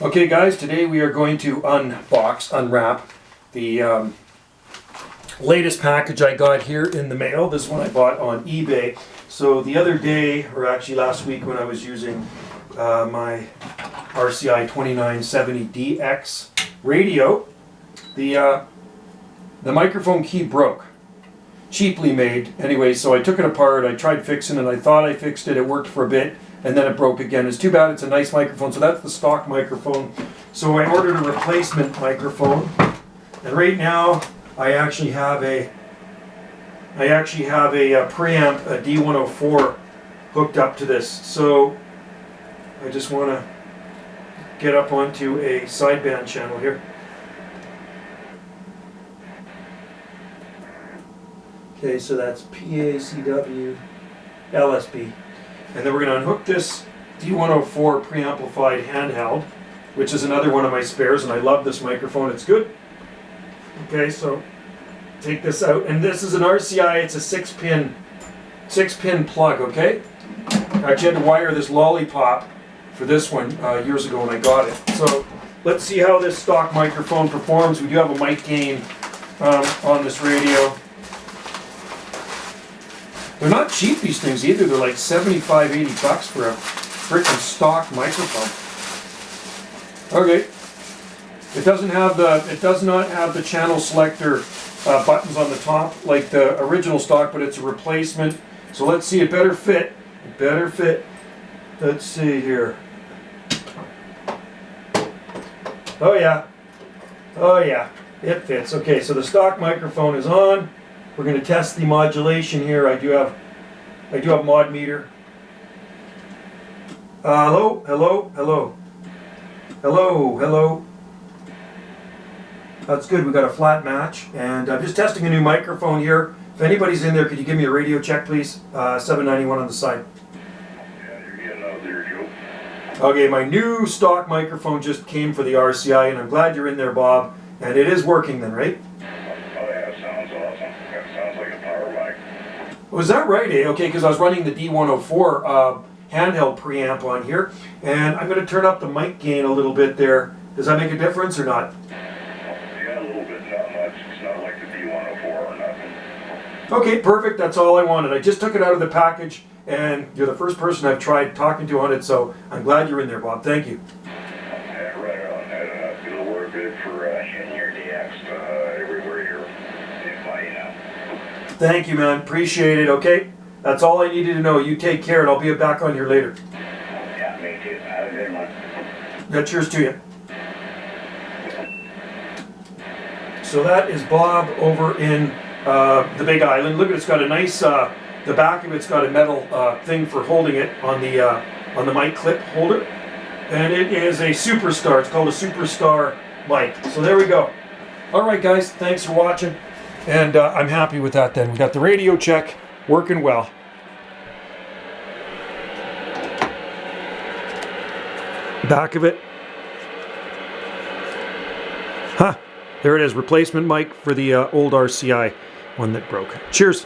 Okay guys, today we are going to unwrap the latest package I got here in the mail. This one I bought on eBay. So the other day, or actually last week when I was using my RCI 2970DX radio, the microphone key broke. Cheaply made. Anyway, so I took it apart, I tried fixing it, I thought I fixed it, it worked for a bit, and then it broke again. It's too bad, it's a nice microphone. So that's the stock microphone. So I ordered a replacement microphone, and right now I actually have a preamp, a D104 hooked up to this. So I just want to get up onto a sideband channel here. Okay, so that's PACW LSB. And then we're going to unhook this D104 preamplified handheld, which is another one of my spares, and I love this microphone, it's good. Okay, so take this out, and this is an RCI, it's a 6-pin plug, okay? I actually had to wire this lollipop for this one years ago when I got it. So let's see how this stock microphone performs. We do have a mic gain on this radio. They're not cheap, these things, either. They're like 75, 80 bucks for a freaking stock microphone. Okay. It does not have the channel selector buttons on the top like the original stock, but it's a replacement. So let's see, it better fit. It better fit. Let's see here. Oh yeah. Oh yeah. It fits. Okay, so the stock microphone is on. We're going to test the modulation here. I do have mod meter. Hello, hello, hello. Hello, hello. That's good. We got a flat match, and I'm just testing a new microphone here. If anybody's in there, could you give me a radio check, please? 791 on the side. Yeah, you're getting out there, Joe. Okay, my new stock microphone just came for the RCI, and I'm glad you're in there, Bob. And it is working then, right? Was that right, eh? Okay, because I was running the D104 handheld preamp on here, and I'm going to turn up the mic gain a little bit there. Does that make a difference or not? Yeah, a little bit, not much. It's not like the D104 or nothing. Okay, perfect. That's all I wanted. I just took it out of the package, and you're the first person I've tried talking to on it, so I'm glad you're in there, Bob. Thank you. Yeah, right on. It'll work good for in your DX everywhere you're flying now. Thank you, man. Appreciate it, okay? That's all I needed to know. You take care, and I'll be back on here later. Yeah, me too. Have a good one. Yeah, cheers to you. So that is Bob over in the Big Island. Look, it's got a nice, the back of it's got a metal thing for holding it on the mic clip holder. And it is a Superstar. It's called a Superstar mic. So there we go. All right, guys. Thanks for watching. And I'm happy with that then. We got the radio check working well. Back of it. Huh. There it is. Replacement mic for the old RCI one that broke. Cheers.